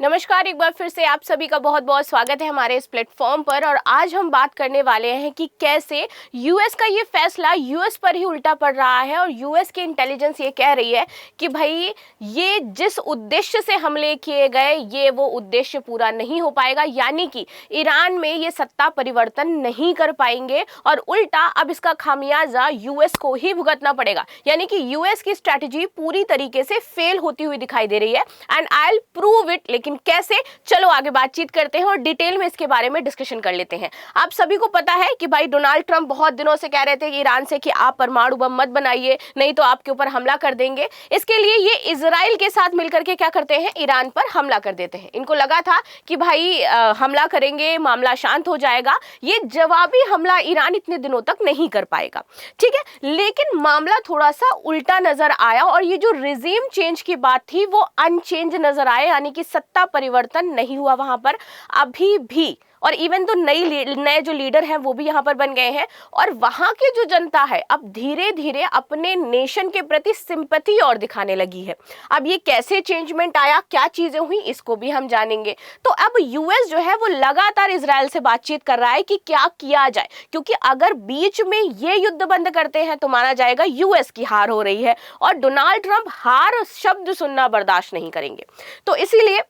नमस्कार, एक बार फिर से आप सभी का बहुत बहुत स्वागत है हमारे इस प्लेटफॉर्म पर। और आज हम बात करने वाले हैं कि कैसे यूएस का ये फैसला यूएस पर ही उल्टा पड़ रहा है और यूएस की इंटेलिजेंस ये कह रही है कि भाई ये जिस उद्देश्य से हमले किए गए ये वो उद्देश्य पूरा नहीं हो पाएगा, यानी कि ईरान में ये सत्ता परिवर्तन नहीं कर पाएंगे और उल्टा अब इसका खामियाजा यूएस को ही भुगतना पड़ेगा। यानी कि यूएस की स्ट्रैटेजी पूरी तरीके से फेल होती हुई दिखाई दे रही है and I will prove it. लेकिन कैसे, चलो आगे बातचीत करते हैं और डिटेल में इसके बारे में डिस्कशन कर लेते हैं। आप सभी को पता है कि भाई डोनाल्ड ट्रंप बहुत दिनों से कह रहे थे कि ईरान से कि आप परमाणु बम मत बनाइए, नहीं तो आपके ऊपर हमला कर देंगे। इसके लिए ये इजराइल के साथ मिलकर के क्या करते हैं, ईरान पर हमला कर देते हैं। इनको लगा था कि भाई हमला करेंगे, मामला शांत हो जाएगा, ये जवाबी हमला ईरान इतने दिनों तक नहीं कर पाएगा, ठीक है। लेकिन मामला थोड़ा सा उल्टा नजर आया और ये जो रिजीम चेंज की बात थी वो अनचेंज नजर आए, यानी कि सत्ता परिवर्तन नहीं हुआ वहां पर अभी भी। और इवन तो नए जो लीडर हैं वो भी यहां पर बन गए हैं और वहां की जो जनता है अब धीरे धीरे अपने नेशन के प्रति सिंपैथी और दिखाने लगी है। अब ये कैसे चेंजमेंट आया, क्या चीजें हुई, इसको भी हम जानेंगे। तो अब यूएस जो है वो लगातार इजराइल से बातचीत कर रहा है कि क्या किया जाए, क्योंकि अगर बीच में ये युद्ध बंद करते हैं तो माना जाएगा यूएस की हार हो रही है और डोनाल्ड ट्रंप हार शब्द सुनना बर्दाश्त नहीं करेंगे। तो इसीलिए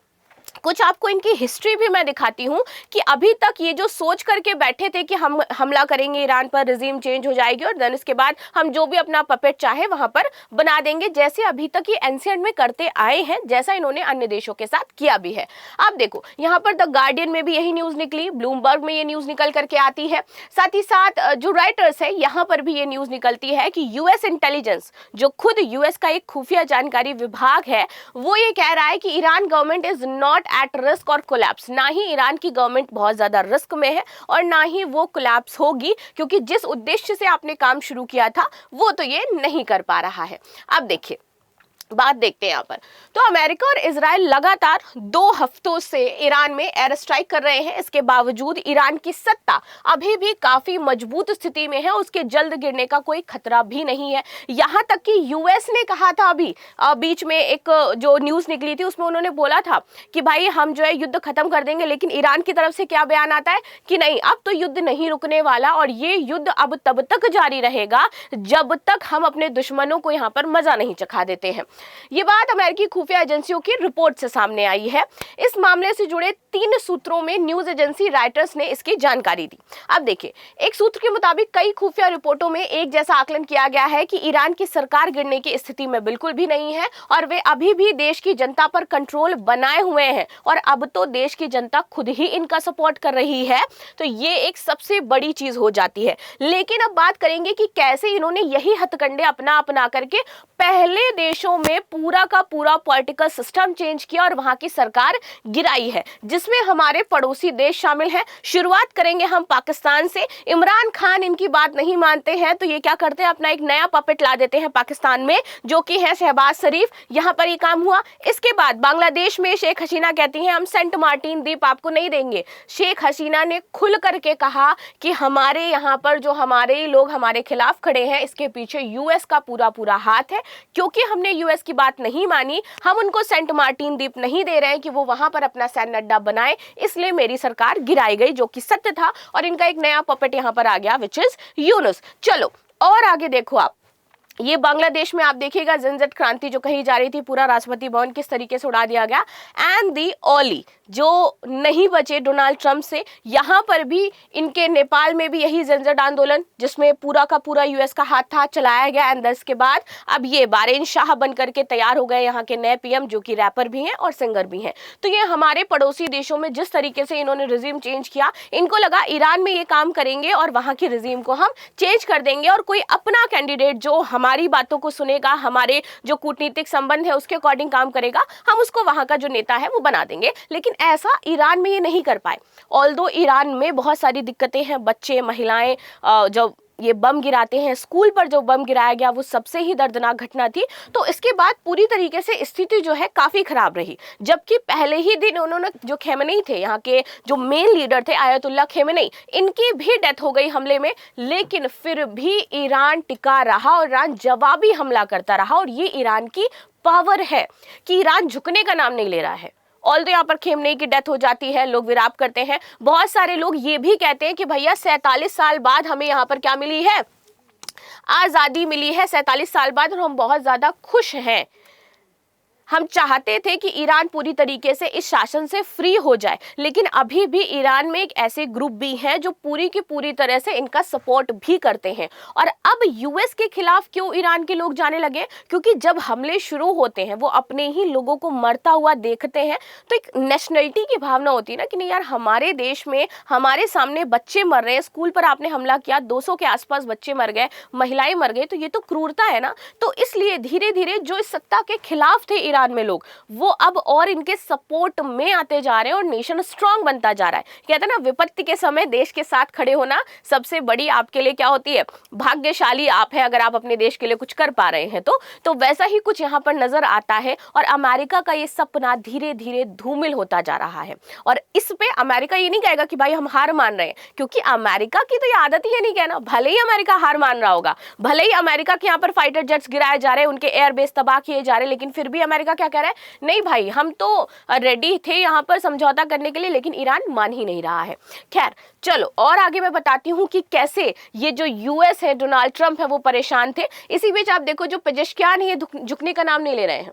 कुछ आपको इनकी हिस्ट्री भी मैं दिखाती हूं कि अभी तक ये जो सोच करके बैठे थे कि हम हमला करेंगे ईरान पर, रिजीम चेंज हो जाएगी और देन इसके बाद हम जो भी अपना पपेट चाहे वहां पर बना देंगे, जैसे अभी तक ये एंशिएंट में करते आए हैं, जैसा इन्होंने अन्य देशों के साथ किया भी है। आप देखो यहां पर द गार्डियन में भी यही न्यूज निकली, ब्लूमबर्ग में ये न्यूज निकल करके आती है, साथ ही साथ जो राइटर्स है यहां पर भी ये न्यूज निकलती है कि यूएस इंटेलिजेंस, जो खुद यूएस का एक खुफिया जानकारी विभाग है, वो ये कह रहा है कि Iran government is not at risk और कोलैप्स। ना ही ईरान की गवर्नमेंट बहुत ज्यादा रिस्क में है और ना ही वो कोलैप्स होगी, क्योंकि जिस उद्देश्य से आपने काम शुरू किया था वो तो ये नहीं कर पा रहा है। अब देखिए बात देखते हैं यहाँ पर। तो अमेरिका और इजराइल लगातार 2 हफ्तों से ईरान में एयर स्ट्राइक कर रहे हैं। इसके बावजूद ईरान की सत्ता अभी भी काफी मजबूत स्थिति में है, उसके जल्द गिरने का कोई खतरा भी नहीं है। यहाँ तक कि यूएस ने कहा था अभी बीच में एक जो न्यूज निकली थी उसमें उन्होंने बोला था कि भाई हम जो है युद्ध खत्म कर देंगे, लेकिन ईरान की तरफ से क्या बयान आता है कि नहीं, अब तो युद्ध नहीं रुकने वाला और ये युद्ध अब तब तक जारी रहेगा जब तक हम अपने दुश्मनों को यहाँ पर मजा नहीं चखा देते हैं। ये बात अमेरिकी खुफिया एजेंसियों की रिपोर्ट से सामने आई है। इस मामले से जुड़े 3 सूत्रों में न्यूज एजेंसी राइटर्स ने इसकी जानकारी दी। अब देखिए, एक सूत्र के मुताबिक कई खुफिया रिपोर्टों में एक जैसा आकलन किया गया है कि ईरान की सरकार गिरने की स्थिति में बिल्कुल भी नहीं है और वे अभी भी देश की जनता पर कंट्रोल बनाए हुए हैं और अब तो देश की जनता खुद ही इनका सपोर्ट कर रही है। तो ये एक सबसे बड़ी चीज हो जाती है। लेकिन अब बात करेंगे कि कैसे इन्होंने यही हथकंडे अपना अपना करके पहले देशों में पूरा का पूरा पॉलिटिकल सिस्टम चेंज किया और वहां की सरकार गिराई है, जिसमें हमारे पड़ोसी देश शामिल हैं। शुरुआत करेंगे हम पाकिस्तान से। इमरान खान इनकी बात नहीं मानते हैं तो ये क्या करते हैं, अपना एक नया पपेट ला देते हैं पाकिस्तान में, जो कि है शहबाज शरीफ। यहां पर ये काम हुआ। इसके बाद बांग्लादेश में शेख हसीना कहती हैं हम सेंट मार्टिन द्वीप आपको नहीं देंगे। शेख हसीना ने खुल करके कहा कि हमारे यहाँ पर जो हमारे लोग हमारे खिलाफ खड़े हैं इसके पीछे यूएस का पूरा पूरा हाथ है, क्योंकि हमने यूएस की बात नहीं मानी, हम उनको सेंट मार्टिन द्वीप नहीं दे रहे हैं कि वो वहां पर अपना सैन्य अड्डा बनाए, इसलिए मेरी सरकार गिराई गई, जो कि सत्य था। और इनका एक नया पपेट यहां पर आ गया विच इज यूनुस। चलो और आगे देखो आप, ये बांग्लादेश में आप देखिएगा झंझट क्रांति जो कही जा रही थी, पूरा राष्ट्रपति भवन किस तरीके से उड़ा दिया गया। एंड दी ओली जो नहीं बचे डोनाल्ड ट्रंप से, यहां पर भी इनके नेपाल में भी यही झंझट आंदोलन जिसमें पूरा का पूरा यूएस का हाथ था, चलाया गया। एंड इसके बाद अब ये बारेन शाह बन करके तैयार हो गए यहाँ के नए पीएम, जो कि रैपर भी हैं और सिंगर भी हैं। तो ये हमारे पड़ोसी देशों में जिस तरीके से इन्होंने रिजीम चेंज किया, इनको लगा ईरान में ये काम करेंगे और वहां की रिजीम को हम चेंज कर देंगे और कोई अपना कैंडिडेट जो हमारी बातों को सुनेगा, हमारे जो कूटनीतिक संबंध है उसके अकॉर्डिंग काम करेगा, हम उसको वहां का जो नेता है वो बना देंगे। लेकिन ऐसा ईरान में ये नहीं कर पाए। ऑल्दो ईरान में बहुत सारी दिक्कतें हैं, बच्चे, महिलाएं जब ये बम गिराते हैं, स्कूल पर जो बम गिराया गया वो सबसे ही दर्दनाक घटना थी। तो इसके बाद पूरी तरीके से स्थिति जो है काफी खराब रही, जबकि पहले ही दिन उन्होंने जो खेमेनी थे, यहाँ के जो मेन लीडर थे आयतुल्ला खेमेनी, इनकी भी डेथ हो गई हमले में। लेकिन फिर भी ईरान टिका रहा और ईरान जवाबी हमला करता रहा। और ये ईरान की पावर है कि ईरान झुकने का नाम नहीं ले रहा है। ऑल तो यहाँ पर खेमनेई की डेथ हो जाती है, लोग विराप करते हैं। बहुत सारे लोग ये भी कहते हैं कि भैया 47 साल बाद हमें यहाँ पर क्या मिली है, आजादी मिली है 47 साल बाद, और हम बहुत ज्यादा खुश हैं। हम चाहते थे कि ईरान पूरी तरीके से इस शासन से फ्री हो जाए, लेकिन अभी भी ईरान में एक ऐसे ग्रुप भी हैं जो पूरी की पूरी तरह से इनका सपोर्ट भी करते हैं। और अब यूएस के खिलाफ क्यों ईरान के लोग जाने लगे, क्योंकि जब हमले शुरू होते हैं वो अपने ही लोगों को मरता हुआ देखते हैं, तो एक नेशनलिटी की भावना होती है ना कि नहीं यार, हमारे देश में हमारे सामने बच्चे मर रहे हैं, स्कूल पर आपने हमला किया, 200 के आसपास बच्चे मर गए, महिलाएं मर गई, तो ये तो क्रूरता है ना। तो इसलिए धीरे धीरे जो इस सत्ता के खिलाफ थे ईरान में लोग, वो अब और इनके सपोर्ट में आते जा रहे हैं और नेशन स्ट्रांग बनता जा रहा है। कहते हैं ना, विपत्ति के समय देश के साथ खड़े होना सबसे बड़ी आपके लिए क्या होती है, भाग्यशाली आप है अगर आप अपने देश के लिए कुछ कर पा रहे हैं। तो वैसा ही कुछ यहाँ पर नजर आता है, और अमेरिका का ये सपना धीरे धीरे धूमिल होता जा रहा है। और इस पे अमेरिका ये नहीं कहेगा कि भाई हम हार मान रहे हैं, क्योंकि अमेरिका की तो ये आदत ही है नहीं कहना। भले ही अमेरिका हार मान रहा होगा, भले ही अमेरिका के यहाँ पर फाइटर जेट्स गिराए जा रहे हैं, उनके एयरबेस तबाह किए जा रहे हैं, लेकिन फिर भी अमेरिका क्या कह रहा है, नहीं भाई हम तो रेडी थे यहाँ पर समझौता करने के लिए, लेकिन ईरान मान ही नहीं रहा है। खैर चलो और आगे मैं बताती हूँ कि कैसे ये जो यूएस है, डोनाल्ड ट्रंप है, वो परेशान थे। इसी बीच आप देखो जो पेजेश्कियान है ये झुकने का नाम नहीं ले रहे हैं।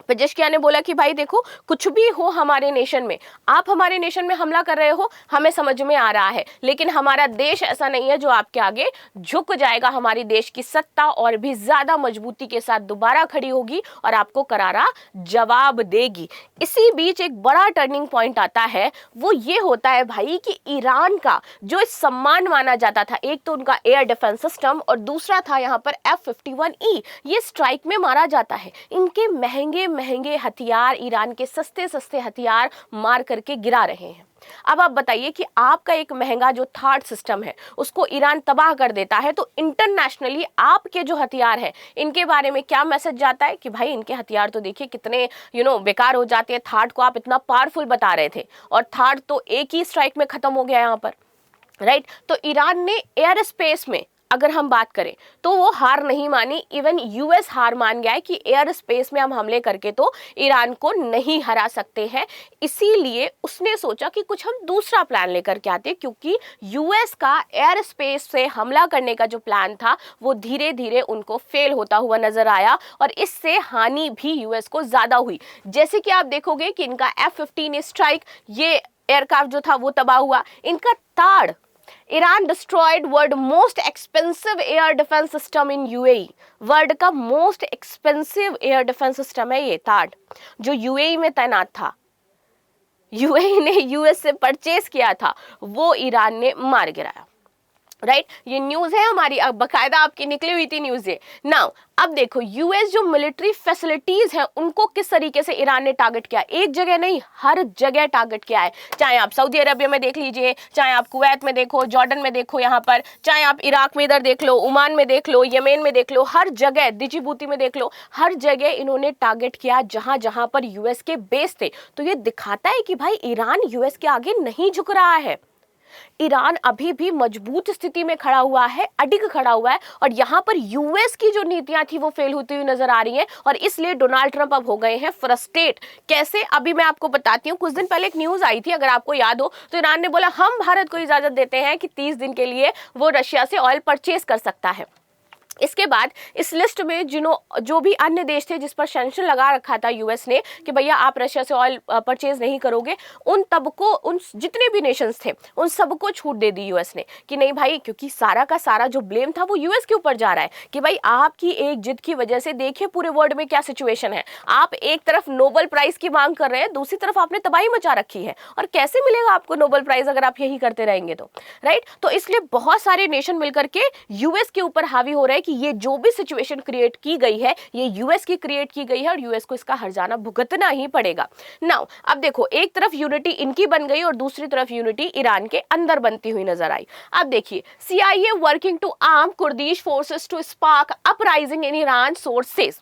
पेजेश्कियान ने बोला कि भाई देखो, कुछ भी हो हमारे नेशन में, आप हमारे नेशन में हमला कर रहे हो, हमें समझ में आ रहा है, लेकिन हमारा देश ऐसा नहीं है जो आपके आगे झुक जाएगा। हमारी देश की सत्ता और भी ज्यादा मजबूती के साथ दोबारा खड़ी होगी और आपको करारा जवाब देगी। इसी बीच एक बड़ा टर्निंग पॉइंट आता है, वो ये होता है भाई कि ईरान का जो सम्मान माना जाता था, एक तो उनका एयर डिफेंस सिस्टम और दूसरा था यहाँ पर F-51E, ये स्ट्राइक में मारा जाता है। इनके महंगे महंगे हथियार, ईरान के सस्ते सस्ते हथियार मार करके गिरा रहे हैं। अब आप बताइए कि आपका एक महंगा जो थार्ड सिस्टम है उसको ईरान तबाह कर देता है, तो इंटरनेशनली आपके जो हथियार हैं इनके बारे में क्या मैसेज जाता है कि भाई इनके हथियार तो देखिए कितने बेकार हो जाते हैं। थार्ड को आप इतना पावरफुल बता रहे थे और थार्ड तो एक ही स्ट्राइक में खत्म हो गया यहाँ पर, राइट। तो ईरान ने एयर स्पेस में अगर हम बात करें तो वो हार नहीं मानी, इवन यूएस हार मान गया है कि एयर स्पेस में हम हमले करके तो ईरान को नहीं हरा सकते हैं। इसीलिए उसने सोचा कि कुछ हम दूसरा प्लान लेकर के आते, क्योंकि यूएस का एयर स्पेस से हमला करने का जो प्लान था वो धीरे धीरे उनको फेल होता हुआ नजर आया, और इससे हानि भी यूएस को ज्यादा हुई। जैसे कि आप देखोगे कि इनका F-15 स्ट्राइक, ये एयरक्राफ्ट जो था वो तबाह हुआ। इनका ताड़, Iran destroyed world most expensive air defence system in UAE. World का most expensive air defence system है ये ताड़, जो यूएई में तैनात था। यूएई ने यूएस से परचेज किया था, वो ईरान ने मार गिराया, राइट। ये न्यूज है हमारी, अब बकायदा आपकी निकली हुई थी न्यूज ये। नाउ अब देखो यूएस जो मिलिट्री फैसिलिटीज हैं उनको किस तरीके से ईरान ने टारगेट किया। एक जगह नहीं, हर जगह टारगेट किया है। चाहे आप सऊदी अरबिया में देख लीजिए, चाहे आप कुवैत में देखो, जॉर्डन में देखो यहाँ पर, चाहे आप इराक में इधर देख लो, ओमान में देख लो, यमेन में देख लो, हर जगह, डिजिबूती में देख लो, हर जगह इन्होंने टारगेट किया जहां जहां पर यूएस के बेस थे। तो ये दिखाता है कि भाई ईरान यूएस के आगे नहीं झुक रहा है। ईरान अभी भी मजबूत स्थिति में खड़ा हुआ है, अडिग खड़ा हुआ है, और यहाँ पर यूएस की जो नीतियां थी वो फेल होती हुई नजर आ रही हैं, और इसलिए डोनाल्ड ट्रंप अब हो गए हैं फ्रस्ट्रेट। कैसे, अभी मैं आपको बताती हूँ। कुछ दिन पहले एक न्यूज आई थी, अगर आपको याद हो, तो ईरान ने बोला हम भारत को इजाजत देते हैं कि 30 दिन के लिए वो रशिया से ऑयल परचेज कर सकता है। इसके बाद इस लिस्ट में जो भी अन्य देश थे जिस पर सैंक्शन लगा रखा था यूएस ने कि भैया आप रशिया से ऑयल परचेज नहीं करोगे, उन तबको, उन जितने भी नेशंस थे उन सबको छूट दे दी यूएस ने कि नहीं भाई, क्योंकि सारा का सारा जो ब्लेम था वो यूएस के ऊपर जा रहा है कि भाई आपकी एक जिद की वजह से देखिए पूरे वर्ल्ड में क्या सिचुएशन है। आप एक तरफ नोबेल प्राइज की मांग कर रहे हैं, दूसरी तरफ आपने तबाही मचा रखी है, और कैसे मिलेगा आपको नोबेल प्राइज अगर आप यही करते रहेंगे तो, राइट। तो इसलिए बहुत सारे नेशन मिलकर के यूएस के ऊपर हावी हो रहे हैं कि ये जो भी सिचुएशन क्रिएट की गई है ये यूएस की क्रिएट की गई है और यूएस को इसका हर्जाना भुगतना ही पड़ेगा। नाउ अब देखो, एक तरफ यूनिटी इनकी बन गई और दूसरी तरफ यूनिटी ईरान के अंदर बनती हुई नजर आई। अब देखिए, CIA working to arm Kurdish forces to spark uprising in Iran, sources.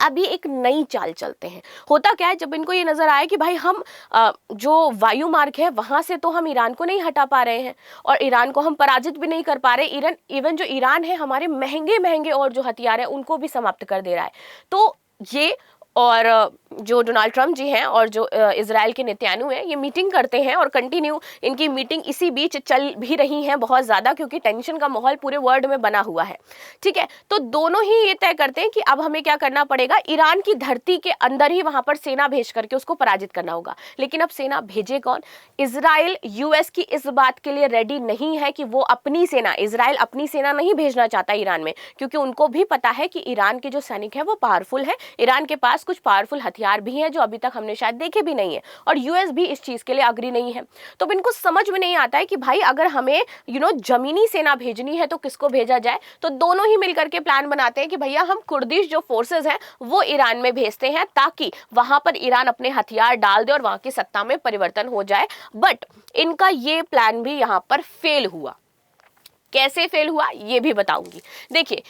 अभी एक नई चाल चलते हैं। होता क्या है, जब इनको ये नजर आया कि भाई हम जो वायु मार्ग है वहां से तो हम ईरान को नहीं हटा पा रहे हैं और ईरान को हम पराजित भी नहीं कर पा रहे, इवन जो ईरान है हमारे महंगे महंगे और जो हथियार है उनको भी समाप्त कर दे रहा है। तो ये और जो डोनाल्ड ट्रम्प जी हैं और जो इजराइल के नेतन्याहू हैं, ये मीटिंग करते हैं और कंटिन्यू इनकी मीटिंग इसी बीच चल भी रही है बहुत ज़्यादा, क्योंकि टेंशन का माहौल पूरे वर्ल्ड में बना हुआ है। ठीक है, तो दोनों ही ये तय करते हैं कि अब हमें क्या करना पड़ेगा, ईरान की धरती के अंदर ही वहां पर सेना भेज करके उसको पराजित करना होगा। लेकिन अब सेना भेजे कौन? इजराइल यूएस की इस बात के लिए रेडी नहीं है कि वो अपनी सेना, इजराइल अपनी सेना नहीं भेजना चाहता ईरान में, क्योंकि उनको भी पता है कि ईरान के जो सैनिक है वो पावरफुल है, ईरान के पास कुछ पावरफुल हथियार भी हैं जो अभी तक हमने शायद देखे भी नहीं है, और यूएस भी इस चीज के लिए अग्री नहीं है। तो इनको समझ में नहीं आता है कि भाई अगर हमें जमीनी सेना भेजनी है तो किसको भेजा जाए। तो दोनों ही मिलकर के प्लान बनाते हैं कि भैया हम कुर्दिश जो फोर्सेस हैं वो ईरान में भेजते हैं, ताकि वहां पर ईरान अपने हथियार डाल दे और वहां की सत्ता में परिवर्तन हो जाए। बट इनका ये प्लान भी यहां पर फेल हुआ। कैसे फेल हुआ ये भी बताऊंगी। देखिए,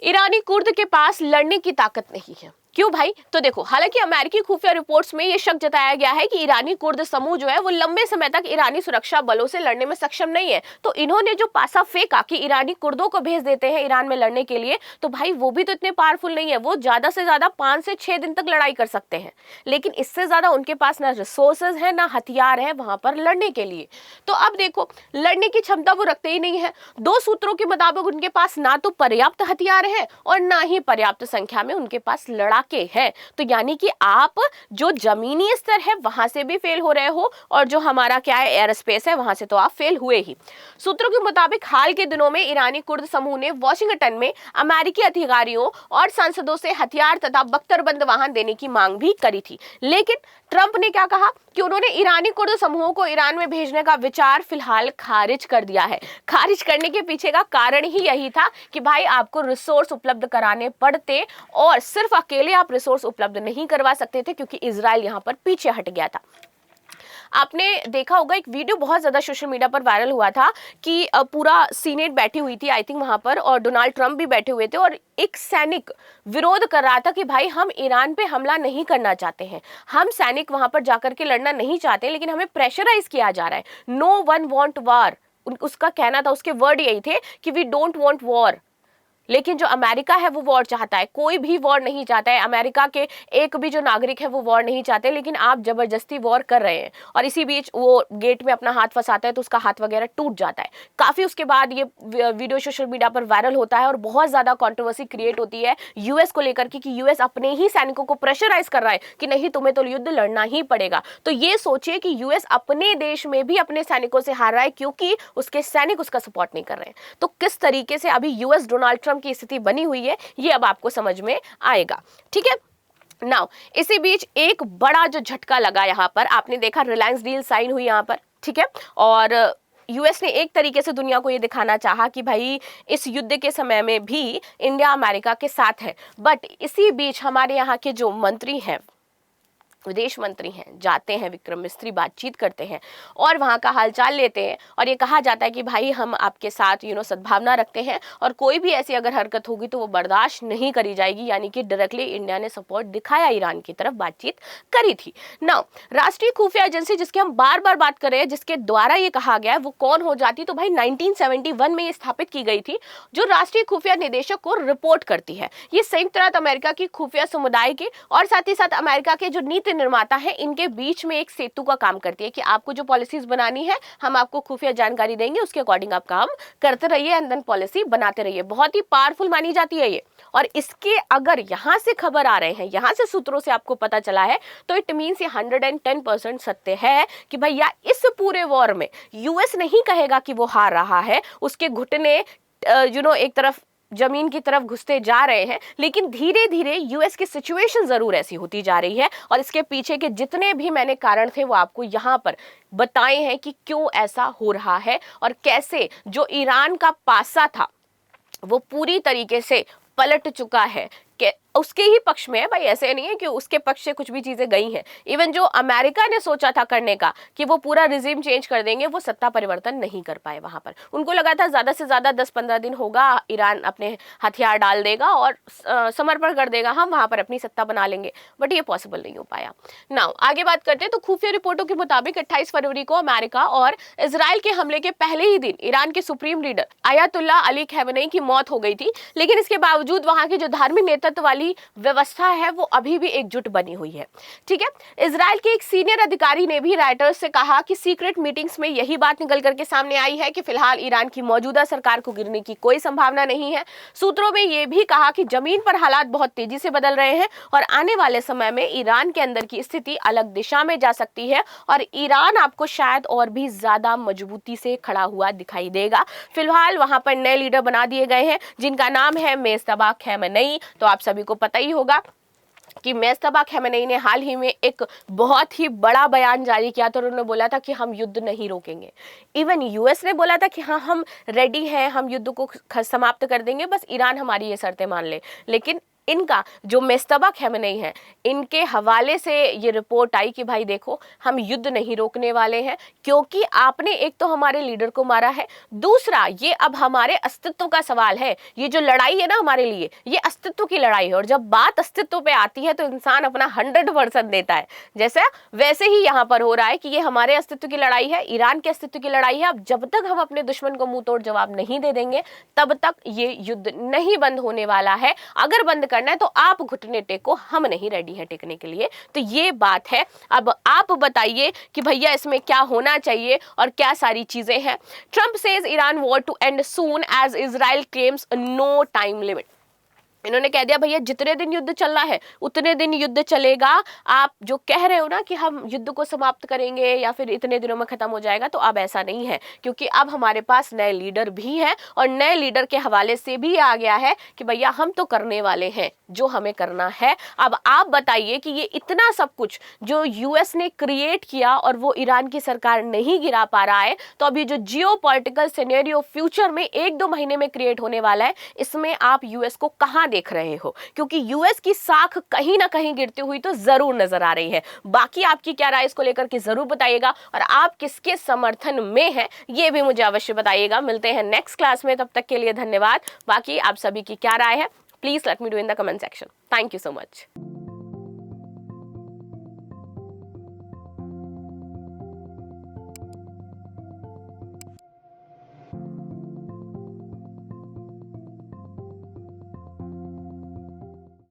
ईरानी कुर्द के पास लड़ने की ताकत नहीं है। क्यों भाई? तो देखो, हालांकि अमेरिकी खुफिया रिपोर्ट्स में यह शक जताया गया है कि ईरानी कुर्द समूह जो है वो लंबे समय तक ईरानी सुरक्षा बलों से लड़ने में सक्षम नहीं है, तो इन्होंने जो पासा फेंका कि ईरानी कुर्दों को भेज देते हैं ईरान में लड़ने के लिए, तो भाई वो भी तो इतने पावरफुल नहीं है, वो ज्यादा से ज्यादा 5 से 6 दिन तक लड़ाई कर सकते हैं, लेकिन इससे ज्यादा उनके पास ना रिसोर्सेज है ना हथियार है वहां पर लड़ने के लिए। तो अब देखो, लड़ने की क्षमता वो रखते ही नहीं है। 2 सूत्रों के मुताबिक उनके पास ना तो पर्याप्त हथियार है और ना ही पर्याप्त संख्या में उनके पास लड़ाके है। तो यानी कि आप जो जमीनी स्तर है वहां से भी फेल हो रहे हो, और जो हमारा क्या है एयर स्पेस है वहां से तो आप फेल हुए ही। सूत्रों के मुताबिक हाल के दिनों में ईरानी कुर्द समूह ने वॉशिंगटन में अमेरिकी अधिकारियों और सांसदों से हथियार तथा बख्तरबंद वाहन देने की मांग भी करी थी, लेकिन ट्रंप ने क्या कहा कि उन्होंने ईरानी कुर्द समूहों को ईरान में भेजने का विचार फिलहाल खारिज कर दिया है। खारिज करने के पीछे का कारण ही यही था कि भाई आपको रिसोर्स उपलब्ध कराने पड़ते, और सिर्फ अकेले आप रिसोर्स उपलब्ध नहीं करवा सकते थे, क्योंकि इजराइल यहां पर पीछे हट गया था। आपने देखा होगा एक वीडियो बहुत ज्यादा सोशल मीडिया पर वायरल हुआ था कि पूरा सीनेट बैठी हुई थी आई थिंक वहां पर, और डोनाल्ड ट्रंप भी बैठे हुए थे, और एक सैनिक विरोध कर रहा था कि भाई हम ईरान पे हमला नहीं करना चाहते हैं, हम सैनिक वहां पर जाकर के लड़ना नहीं चाहते, लेकिन हमें प्रेशराइज किया जा रहा है। नो वन वॉन्ट वॉर, उसका कहना था, उसके वर्ड यही थे कि वी डोंट वॉन्ट वॉर। लेकिन जो अमेरिका है वो वॉर चाहता है, कोई भी वॉर नहीं चाहता है, अमेरिका के एक भी जो नागरिक है वो वॉर नहीं चाहते, लेकिन आप जबरदस्ती वॉर कर रहे हैं। और इसी बीच वो गेट में अपना हाथ फंसाता है तो उसका हाथ वगैरह टूट जाता है। काफी उसके बाद ये वीडियो सोशल मीडिया पर वायरल होता है और बहुत ज्यादा कंट्रोवर्सी क्रिएट होती है यूएस को लेकर के, कि यूएस अपने ही सैनिकों को प्रेशराइज कर रहा है कि नहीं तुम्हें तो युद्ध लड़ना ही पड़ेगा। तो ये सोचिए कि यूएस अपने देश में भी अपने सैनिकों से हार रहा है, क्योंकि उसके सैनिक उसका सपोर्ट नहीं कर रहे हैं। तो किस तरीके से अभी यूएस डोनाल्ड ट्रंप की स्थिति बनी हुई है ये अब आपको समझ में आएगा। ठीक है, नाउ इसी बीच एक बड़ा जो झटका लगा यहां पर, आपने देखा रिलायंस डील साइन हुई यहां पर। ठीक है, और यूएस ने एक तरीके से दुनिया को ये दिखाना चाहा कि भाई इस युद्ध के समय में भी इंडिया अमेरिका के साथ है। बट इसी बीच हमारे यहाँ के जो मंत्री हैं, विदेश मंत्री हैं, जाते हैं विक्रम मिस्त्री, बातचीत करते हैं और वहाँ का हालचाल लेते हैं, और ये कहा जाता है कि भाई हम आपके साथ सद्भावना रखते हैं और कोई भी ऐसी अगर हरकत होगी तो वो बर्दाश्त नहीं करी जाएगी। यानी कि डायरेक्टली इंडिया ने सपोर्ट दिखाया ईरान की तरफ, बातचीत करी थी। नाउ राष्ट्रीय खुफिया एजेंसी जिसकी हम बार बार बात कर रहे हैं, जिसके द्वारा ये कहा गया है, वो कौन हो जाती? तो भाई 1971 में ये स्थापित की गई थी, जो राष्ट्रीय खुफिया निदेशक को रिपोर्ट करती है। ये संयुक्त राज्य अमेरिका की खुफिया समुदाय के और साथ ही साथ अमेरिका के जो नीति निर्माता है इनके बीच में एक सेतु का काम करती है कि आपको जो पॉलिसीज बनानी है हम आपको खुफिया जानकारी देंगे, उसके अकॉर्डिंग आप काम करते रहिए एंड देन पॉलिसी बनाते रहिए। बहुत ही पावरफुल मानी जाती है ये। और इसके अगर यहां से खबर आ रहे हैं, यहां से सूत्रों से आपको पता चला है, तो इट मीन्स ये 110% सत्य है कि भैया इस पूरे वॉर में यूएस नहीं कहेगा कि वो हार रहा है, उसके घुटने एक तरफ जमीन की तरफ घुसते जा रहे हैं, लेकिन धीरे धीरे यूएस की सिचुएशन जरूर ऐसी होती जा रही है। और इसके पीछे के जितने भी मैंने कारण थे वो आपको यहां पर बताए हैं कि क्यों ऐसा हो रहा है और कैसे जो ईरान का पासा था वो पूरी तरीके से पलट चुका है, कि उसके ही पक्ष में है। भाई ऐसे नहीं है कि उसके पक्ष से कुछ भी चीजें गई हैं। इवन जो अमेरिका ने सोचा था करने का कि वो पूरा रिजीम चेंज कर देंगे, वो सत्ता परिवर्तन नहीं कर पाए वहां पर। उनको लगा था ज्यादा से ज्यादा 10-15 दिन होगा, ईरान अपने हथियार डाल देगा और समर्पण कर देगा, हम वहां पर अपनी सत्ता बना लेंगे, बट ये पॉसिबल नहीं हो पाया। नाउ आगे बात करते हैं तो खुफिया रिपोर्टों के मुताबिक 28 फरवरी को अमेरिका और इजराइल के हमले के पहले ही दिन ईरान के सुप्रीम लीडर आयतुल्लाह अली खamenei की मौत हो गई थी। लेकिन इसके बावजूद वहां की जो धार्मिक नेतृत्व वाली वाली व्यवस्था है वो अभी भी एकजुट बनी हुई है। ठीक है, इजराइल के एक सीनियर अधिकारी ने भी राइटर्स से कहा कि सीक्रेट मीटिंग्स में यही बात निकल करके सामने आई है कि फिलहाल ईरान की मौजूदा सरकार को गिरने की कोई संभावना नहीं है। सूत्रों में यह भी कहा कि जमीन पर हालात बहुत तेजी से बदल रहे हैं और आने वाले समय में ईरान के अंदर की स्थिति अलग दिशा में जा सकती है और ईरान आपको शायद और भी ज्यादा मजबूती से खड़ा हुआ दिखाई देगा। फिलहाल वहां पर नए लीडर बना दिए गए हैं जिनका नाम है मुस्तफा खamenei। तो आप सभी को पता ही होगा कि मुस्तफा खamenei ने हाल ही में एक बहुत ही बड़ा बयान जारी किया था और उन्होंने बोला था कि हम युद्ध नहीं रोकेंगे। इवन यूएस ने बोला था कि हाँ हम रेडी हैं, हम युद्ध को समाप्त कर देंगे, बस ईरान हमारी ये शर्तें मान ले। लेकिन इनका जो मुस्तफा खamenei है, इनके हवाले से ये रिपोर्ट आई कि भाई देखो हम युद्ध नहीं रोकने वाले हैं क्योंकि आपने एक तो हमारे लीडर को मारा है, दूसरा ये अब हमारे अस्तित्व का सवाल है। ये जो लड़ाई है ना हमारे लिए, ये अस्तित्व की लड़ाई है और जब बात अस्तित्व पे आती है तो इंसान अपना 100% देता है। जैसे वैसे ही यहाँ पर हो रहा है कि ये हमारे अस्तित्व की लड़ाई है, ईरान के अस्तित्व की लड़ाई है। अब जब तक हम अपने दुश्मन को मुंह तोड़ जवाब नहीं दे देंगे तब तक ये युद्ध नहीं बंद होने वाला है। अगर बंद करना है तो आप घुटने टेको, हम नहीं रेडी है टेकने के लिए। तो ये बात है। अब आप बताइए कि भैया इसमें क्या होना चाहिए और क्या सारी चीजें हैं। Trump says Iran war to end soon as Israel claims no time limit. इन्होंने कह दिया भैया जितने दिन युद्ध चलना है उतने दिन युद्ध चलेगा। आप जो कह रहे हो ना कि हम युद्ध को समाप्त करेंगे या फिर इतने दिनों में खत्म हो जाएगा, तो अब ऐसा नहीं है क्योंकि अब हमारे पास नए लीडर भी हैं और नए लीडर के हवाले से भी आ गया है कि भैया हम तो करने वाले हैं जो हमें करना है। अब आप बताइए कि ये इतना सब कुछ जो यूएस ने क्रिएट किया और वो ईरान की सरकार नहीं गिरा पा रहा है, तो अभी जो जियोपॉलिटिकल सिनेरियो फ्यूचर में 1-2 महीने में क्रिएट होने वाला है, इसमें आप यूएस को कहां देख रहे हो? क्योंकि यूएस की साख कहीं ना कहीं गिरती हुई तो जरूर नजर आ रही है। बाकी आपकी क्या राय इसको लेकर के जरूर बताइएगा और आप किसके समर्थन में हैं ये भी मुझे अवश्य बताइएगा। मिलते हैं नेक्स्ट क्लास में, तब तक के लिए धन्यवाद। बाकी आप सभी की क्या राय है please let me do in the comment section. Thank you so much.